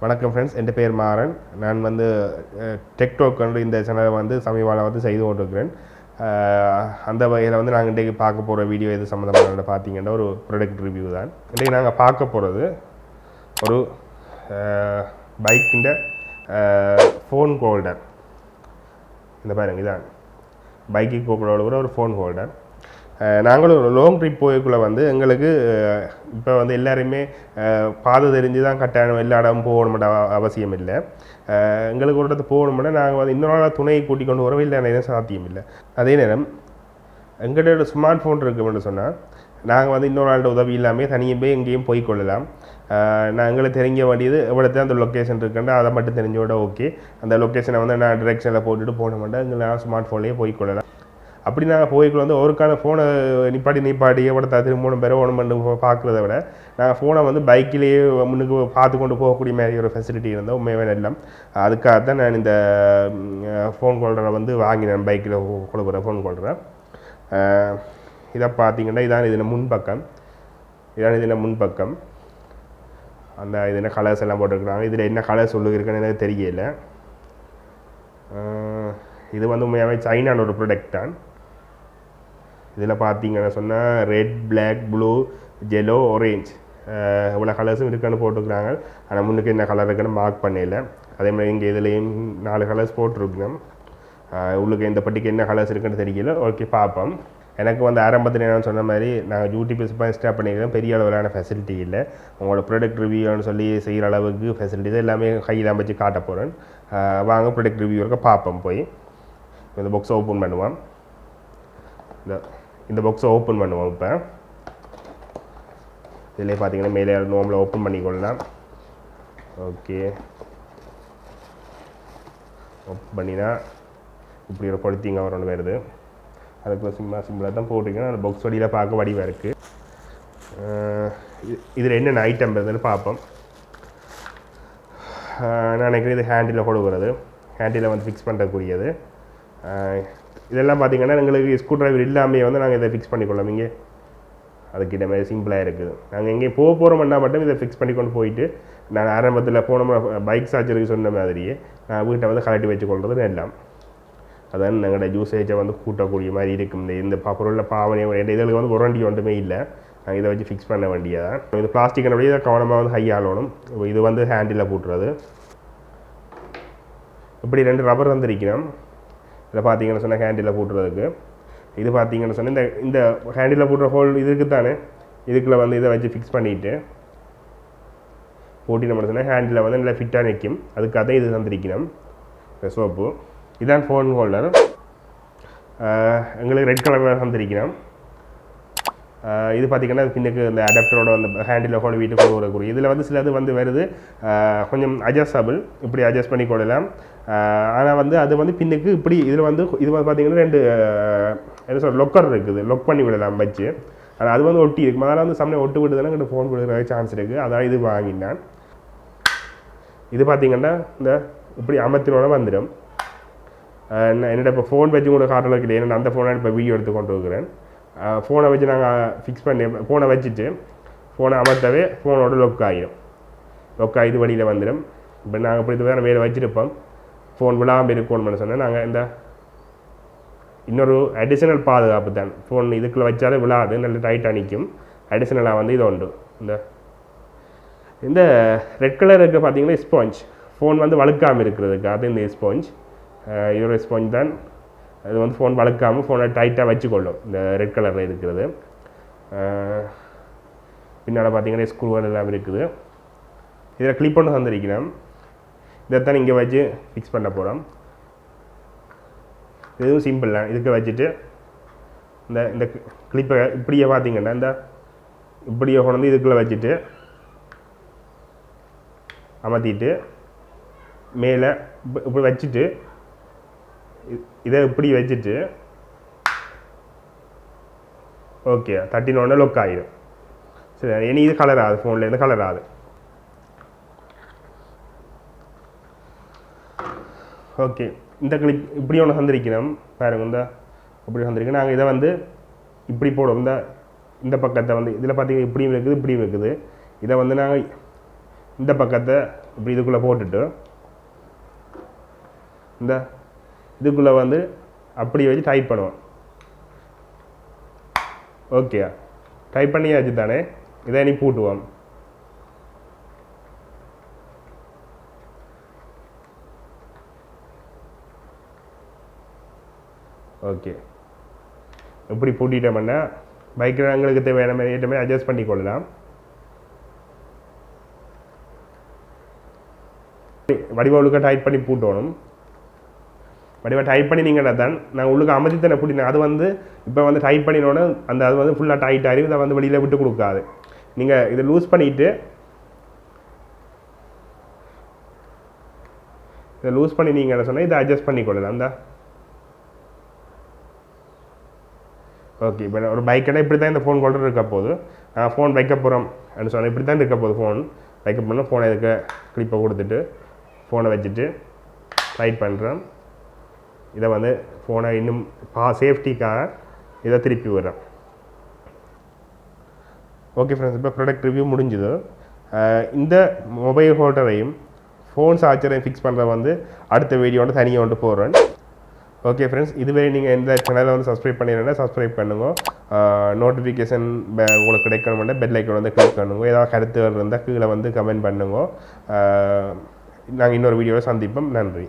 வணக்கம் ஃப்ரெண்ட்ஸ், என் பேர் மாறன். நான் வந்து டெக்டாக் இந்த சேனலை வந்து சமீபகாலம் வந்து செய்து கொண்டிருக்கிறேன். அந்த வகையில் வந்து நாங்கள் இன்றைக்கு பார்க்க போகிற வீடியோ எது சம்மந்தமான பார்த்தீங்கன்னா ஒரு ப்ராடக்ட் ரிவ்யூ தான். இன்றைக்கு நாங்கள் பார்க்க போகிறது ஒரு பைக்கிൻ്റെ ஃபோன் ஹோல்டர். இந்த பாருங்க, இதான் பைக்கு கூப்பிட ஒரு ஃபோன் ஹோல்டர். நாங்களும் ஒரு லாங் ட்ரிப் போய்க்குள்ளே வந்து எங்களுக்கு இப்போ வந்து எல்லாருமே பாதை தெரிஞ்சு தான் கட்டாயம் எல்லா இடமும் போகணுமென்ற அவசியம் இல்லை. எங்களுக்கு ஒரு இடத்துக்கு போகணுமென்னா நாங்கள் வந்து இன்னொரு நாள் துணையை கூட்டிக் கொண்டு வரவும் இல்லை, நேரம் சாத்தியம் இல்லை. அதே நேரம் எங்கள்கிட்ட ஸ்மார்ட் ஃபோன் இருக்குமென்று சொன்னால் நாங்கள் வந்து இன்னொரு நாளோட உதவி இல்லாமல் தனியாக போய் எங்கேயும் போய்க்கொள்ளலாம். நான் எங்களுக்கு தெரிஞ்ச வேண்டியது எவ்வளோத்தான் அந்த லொக்கேஷன் இருக்குன்னு அதை மட்டும் தெரிஞ்சோட ஓகே. அந்த லொக்கேஷனை வந்து நான் டிரெக்ஷனில் போட்டுட்டு போகணுமெண்டா எங்களால் ஸ்மார்ட் ஃபோன்லேயே போய்க்கொள்ளலாம். அப்படி நாங்கள் போய்க்குள்ள வந்து ஒருக்கான ஃபோனை நிப்பாட்டி எவ்வளோ திரும்ப பேரை ஒன்று பண்ணி பார்க்குறத விட நாங்கள் ஃபோனை வந்து பைக்கிலேயே முன்னுக்கு பார்த்து கொண்டு போகக்கூடிய மாதிரி ஒரு ஃபெசிலிட்டி இருந்தால் உண்மையாக எல்லாம். அதுக்காக தான் நான் இந்த ஃபோன் ஹோல்டரை வந்து வாங்கினேன். பைக்கில் கொடுக்குற ஃபோன் ஹோல்டரை. இதை பார்த்தீங்கன்னா இதான் இதில் முன்பக்கம். அந்த இதில் கலர்ஸ் எல்லாம் போட்டுருக்குறாங்க. இதில் என்ன கலர் சொல்லுகிறதுன்னு எனக்கு தெரியல. இது வந்து உண்மையாகவே சைனான ஒரு ப்ராடக்ட் தான். இதில் பார்த்தீங்கன்னு சொன்னால் ரெட், பிளாக், ப்ளூ, ஜெல்லோ, ஆரேஞ்ச் இவ்வளோ கலர்ஸும் இருக்குன்னு போட்டுருக்குறாங்க. ஆனால் முன்னுக்கு என்ன கலர் இருக்குன்னு மார்க் பண்ணல. அதே மாதிரி இங்கே இதுலேயும் 4 கலர்ஸ் போட்டிருக்கணும். உள்ளுக்கு இந்த பட்டிக்கு என்ன கலர்ஸ் இருக்குன்னு தெரியல. ஓகே, பார்ப்போம். எனக்கு வந்து ஆரம்பத்தில் என்ன சொன்ன மாதிரி நாங்கள் யூடியூப் ஸ்டார்ட் பண்ணிக்கிறோம். பெரிய அளவிலான ஃபெசிலிட்டி இல்லை. உங்களோட ப்ராடக்ட் ரிவ்யூன்னு சொல்லி செய்கிற அளவுக்கு ஃபெசிலிட்டிஸ் எல்லாமே கையில் வச்சு காட்ட போகிறேன். வாங்க ப்ராடக்ட் ரிவ்யூ இருக்க பார்ப்போம். போய் இந்த பாக்ஸை ஓப்பன் பண்ணுவோம். இந்த பாக்ஸை ஓப்பன் பண்ணுவோம். இப்போ இதிலே பார்த்தீங்கன்னா மேலே நோம்பில் ஓப்பன் பண்ணிக்கொள்ளலாம். ஓகே, ஓப்பன் பண்ணினா இப்படி ஒரு பொழுத்திங்க வரணும் வருது. அதுக்குள்ள சிம்பிளாக தான் போட்டிருக்கேன். அந்த பாக்ஸ் வழியில் பார்க்க வடிவாக இருக்குது. இதில் என்னென்ன ஐட்டம் இருந்ததுன்னு பார்ப்போம். நான் நினைக்கிறேன் இது ஹேண்டில் கொடுக்குறது, ஹேண்டில் வந்து ஃபிக்ஸ் பண்ணுறக்கூடியது. இதெல்லாம் பார்த்திங்கன்னா எங்களுக்கு ஸ்க்ரூ டிரைவர் இல்லாமல் வந்து நாங்கள் இதை ஃபிக்ஸ் பண்ணிக்கொள்ளலாம். இங்கே அதுக்கிட்ட மாதிரி சிம்பிளாக இருக்குது. நாங்கள் எங்கேயும் போகிறோம்னா மட்டும் இதை ஃபிக்ஸ் பண்ணி கொண்டு போயிட்டு நான் ஆரம்பத்தில் போனோம் பைக் சார்ஜருக்கு சொன்ன மாதிரியே நான் வீட்டை வந்து கலட்டி வச்சுக்கொள்றது எல்லாம். அதான் எங்களோட யூசேஜை வந்து கூட்டக்கூடிய மாதிரி இருக்கும். இந்த பொருளில் பாவனை இதற்கு வந்து ஒரண்டி ஒன்றுமே இல்லை. நாங்கள் இதை வச்சு ஃபிக்ஸ் பண்ண வேண்டியதான். இது பிளாஸ்டிக்கினுடைய இதை கவனமாக வந்து ஹை ஆகணும். இது வந்து ஹேண்டில் போட்டுறது. இப்படி 2 ரப்பர் வந்துருக்கணும். இதில் பார்த்தீங்கன்னு சொன்னால் ஹேண்டில் போட்டுறதுக்கு. இது பார்த்தீங்கன்னு சொன்னால் இந்த ஹேண்டில் போட்டுற ஹோல் இதுக்கு தானே, இதுக்குள்ளே வந்து இதை வச்சு ஃபிக்ஸ் பண்ணிவிட்டு போட்டி நம்ம சொன்னால் ஹேண்டில் வந்து நல்லா ஃபிட்டாக நிற்கும். அதுக்காக தான் இது தந்திருக்கணும் இந்த சோப்பு. இதான் ஃபோன் ஹோல்டர். எங்களுக்கு ரெட் கலரில் தந்திருக்கணும். இது பார்த்திங்கன்னா பின்னுக்கு இந்த அடாப்டரோட அந்த ஹேண்டில் ஹோல் வீட்டுக்கு கொண்டு வரக்கூடிய இதில் வந்து சிலது வந்து வருது கொஞ்சம் அட்ஜஸ்டபிள், இப்படி அட்ஜஸ்ட் பண்ணி கொள்ளலாம். ஆனால் வந்து அது வந்து பின்னுக்கு இப்படி இதில் வந்து இது வந்து பார்த்திங்கன்னா 2 என்ன சொல்ற லொக்கர் இருக்குது, லொக் பண்ணி விடலாம் வச்சு. ஆனால் அது வந்து ஒட்டி இருக்கும். அதனால் வந்து சமயம் ஒட்டு விடுதுன்னா எங்கிட்ட ஃபோன் கொடுக்குற சான்ஸ் இருக்குது. அதான் இது வாங்கினான். இது பார்த்திங்கன்னா இந்த இப்படி அமர்த்தினோட வந்துடும். என்னோட இப்போ ஃபோன் வச்சு கூட காட்டலாம் கிடையாது. நான் அந்த ஃபோனை இப்போ வீடியோ எடுத்து கொண்டு இருக்கிறேன். ஃபோனை வச்சு நாங்கள் ஃபிக்ஸ் பண்ணி ஃபோனை வச்சுட்டு ஃபோனை அமர்த்தவே ஃபோனோட லொக் ஆகிடும். லொக் ஆகி இது வழியில் வந்துடும். இப்போ நாங்கள் இப்படி இது வேறு மேலே வச்சுருப்போம். ஃபோன் விழாமல் இருக்கணும்னு சொன்னால் நாங்கள் இந்த இன்னொரு அடிஷ்னல் பாதுகாப்பு தான். ஃபோன் இதுக்குள்ளே வச்சாலே விழாது, நல்ல டைட்டாக நிற்கும். அடிஷ்னலாக வந்து இது உண்டு. இந்த ரெட் கலர் இருக்குது பார்த்தீங்கன்னா ஸ்பாஞ்ச். ஃபோன் வந்து வழுக்காமல் இருக்கிறதுக்கு அது இந்த ஸ்பாஞ்ச். இது ஒரு ஸ்பாஞ்ச் தான். அது வந்து ஃபோன் வழுக்காமல் ஃபோனை டைட்டாக வச்சுக்கொள்ளும். இந்த ரெட் கலரில் இருக்கிறது. பின்னால் பார்த்தீங்கன்னா ஸ்க்ரூவல் எல்லாம் இருக்குது. இதில் கிளிப் பண்ண தந்திருக்கிறோம். இதைத்தான் இங்கே வச்சு ஃபிக்ஸ் பண்ண போகிறோம். இதுவும் சிம்பிள் தான். இதுக்கு வச்சுட்டு இந்த கிளிப்பை இப்படியே பார்த்தீங்கன்னா இந்த இப்படியே கொண்டு வந்து இதுக்குள்ளே வச்சுட்டு அமர்த்திட்டு மேலே இப்படி வச்சுட்டு இதை இப்படி வச்சுட்டு ஓகே தட்டினோடனே லொக் ஆகிடும். சரி, இனி இது கலர் ஆகுது, ஃபோன்லேருந்து கலர் ஆகுது. ஓகே, இந்த கிளிப் இப்படி ஒன்று தந்திருக்கணும் பாருங்க. இந்த இப்படி தந்திருக்கு. நாங்கள் இதை வந்து இப்படி போடுவோம். இந்த பக்கத்தை வந்து இதில் பார்த்தீங்கன்னா இப்படியும் இருக்குது, இப்படியும் இருக்குது. இதை வந்து நாங்கள் இந்த பக்கத்தை இப்படி இதுக்குள்ளே போட்டுட்டு இந்த இதுக்குள்ளே வந்து அப்படி வச்சு டைப் பண்ணுவோம். ஓகே, டைப் பண்ணியாச்சு தானே. இதை நீ பூட்டுவோம். ஓகே, எப்படி பூட்டிட்டோம்னா பைக்கில் எங்களுக்கு தேவையான மாதிரி ஏற்றமே அட்ஜஸ்ட் பண்ணி கொள்ளலாம். வடிவவுளுக்கு டைப் பண்ணி பூட்டணும். வடிவா டைப் பண்ணி நீங்கள் தான் நான் உள்ளுக்கு அமைதித்தனை பூட்டினேன். அது வந்து இப்போ வந்து டைப் பண்ணினோன்னு அந்த அது வந்து ஃபுல்லாக டைட் ஆகி இதை வந்து வெளியில் விட்டு கொடுக்காது. நீங்கள் இதை லூஸ் பண்ணிவிட்டு இதை லூஸ் பண்ணி நீங்கள் என்ன சொன்னால் இதை அட்ஜஸ்ட் பண்ணி கொள்ளலாம். இந்த ஓகே, இப்போ ஒரு பைக்கெல்லாம் இப்படி தான் இந்த ஃபோன் ஹோல்டர் இருக்க போகுது. ஃபோன் வைக்க போகிறோம் அப்படின்னு சொன்னால் இப்படி தான் இருக்க போகுது. ஃபோன் வைக்க போனால் ஃபோனை இதுக்கு கிளிப்பை கொடுத்துட்டு ஃபோனை வச்சுட்டு டைட் பண்ணுறேன். இதை வந்து ஃபோனை இன்னும் சேஃப்டிக்காக இதை திருப்பி விடுறேன். ஓகே ஃப்ரெண்ட்ஸ், இப்போ ப்ராடக்ட் ரிவ்யூ முடிஞ்சுது. இந்த மொபைல் ஹோல்டரையும் ஃபோன் சார்ஜரையும் ஃபிக்ஸ் பண்ணுற வந்து அடுத்த வீடியோட தனியாக கொண்டு போடுறேன். ஓகே ஃப்ரெண்ட்ஸ், இதுவரை நீங்கள் இந்த சேனலை வந்து சப்ஸ்கிரைப் பண்ணிடுறேன்னா சப்ஸ்கிரைப் பண்ணுங்க. நோட்டிஃபிகேஷன் உங்களுக்கு கிடைக்கணும்னா பெல் ஐக்கான் வந்து கிளிக் பண்ணுங்க. ஏதாவது கருத்து இருந்தால் கீழே வந்து கமெண்ட் பண்ணுங்க. நாங்கள் இன்னொரு வீடியோவில் சந்திப்போம். நன்றி.